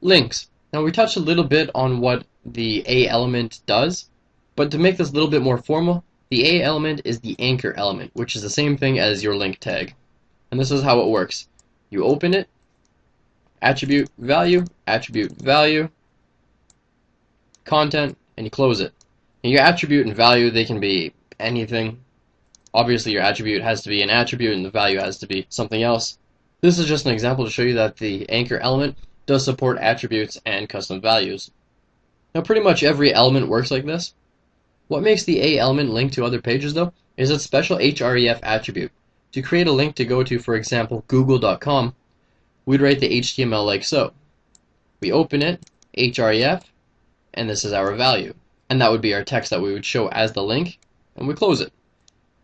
Links. Now we touched a little bit on what the A element does, but to make this a little bit more formal, the A element is the anchor element, which is the same thing as your link tag. And this is how it works. You open it, attribute value, content, and you close it. And your attribute and value, they can be anything. Obviously your attribute has to be an attribute and the value has to be something else. This is just an example to show you that the anchor element does support attributes and custom values. Now pretty much every element works like this. What makes the A element link to other pages though is its special href attribute. To create a link to go to, for example, google.com, we'd write the HTML like so. We open it, href, and this is our value. And that would be our text that we would show as the link, and we close it.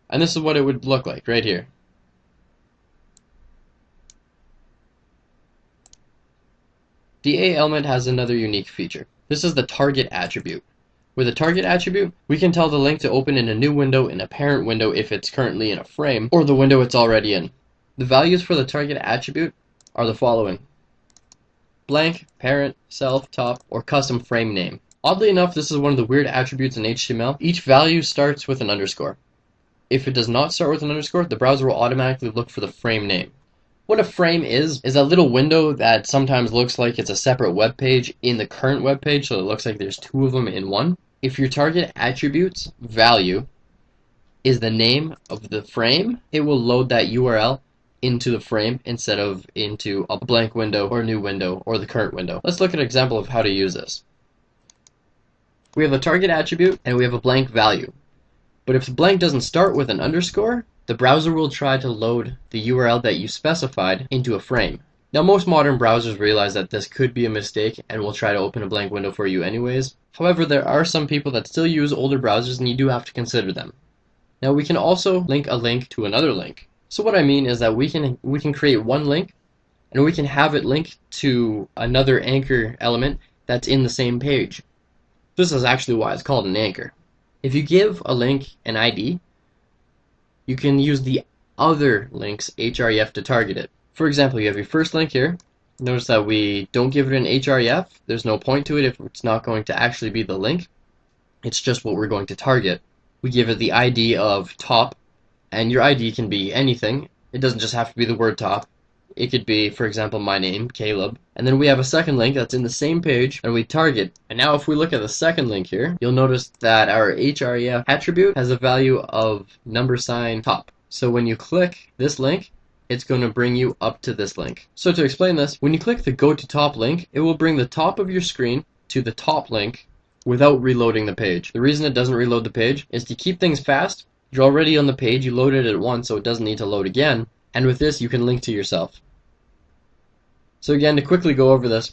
And this is what it would look like right here. The A element has another unique feature. This is the target attribute. With a target attribute, we can tell the link to open in a new window in a parent window if it's currently in a frame, or the window it's already in. The values for the target attribute are the following: blank, parent, self, top, or custom frame name. Oddly enough, this is one of the weird attributes in HTML. Each value starts with an underscore. If it does not start with an underscore, the browser will automatically look for the frame name. What a frame is a little window that sometimes looks like it's a separate web page in the current web page, so it looks like there's two of them in one. If your target attribute's value is the name of the frame, it will load that URL into the frame instead of into a blank window or new window or the current window. Let's look at an example of how to use this. We have a target attribute and we have a blank value. But if the blank doesn't start with an underscore, the browser will try to load the URL that you specified into a frame. Now most modern browsers realize that this could be a mistake and will try to open a blank window for you anyways. However, there are some people that still use older browsers and you do have to consider them. Now we can also link a link to another link. So what I mean is that we can create one link and we can have it linked to another anchor element that's in the same page. This is actually why it's called an anchor. If you give a link an ID, you can use the other link's href to target it. For example, you have your first link here. Notice that we don't give it an href. There's no point to it if it's not going to actually be the link. It's just what we're going to target. We give it the ID of top, and your ID can be anything. It doesn't just have to be the word top. It could be, for example, my name, Caleb. And then we have a second link that's in the same page, and we target. And now if we look at the second link here, you'll notice that our href attribute has a value of $ top. So when you click this link, it's going to bring you up to this link. So to explain this, when you click the Go to Top link, it will bring the top of your screen to the top link without reloading the page. The reason it doesn't reload the page is to keep things fast. You're already on the page, you loaded it once, so it doesn't need to load again. And with this, you can link to yourself. So again, to quickly go over this,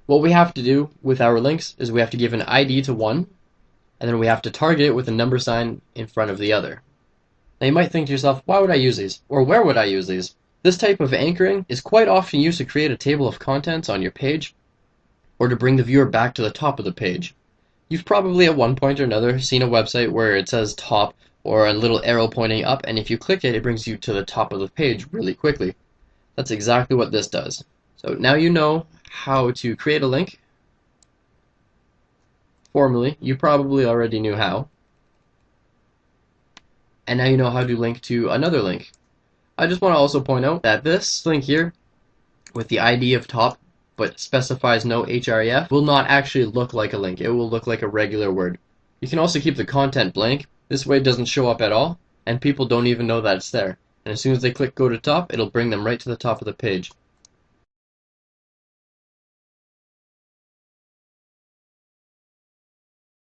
what we have to do with our links is we have to give an ID to one, and then we have to target it with a $ in front of the other. Now you might think to yourself, why would I use these? Or where would I use these? This type of anchoring is quite often used to create a table of contents on your page, or to bring the viewer back to the top of the page. You've probably at one point or another seen a website where it says top, or a little arrow pointing up, and if you click it, it brings you to the top of the page really quickly. That's exactly what this does. So now you know how to create a link. Formally, you probably already knew how. And now you know how to link to another link. I just want to also point out that this link here, with the ID of top, but specifies no href, will not actually look like a link. It will look like a regular word. You can also keep the content blank. This way it doesn't show up at all, and people don't even know that it's there. And as soon as they click Go to Top, it'll bring them right to the top of the page.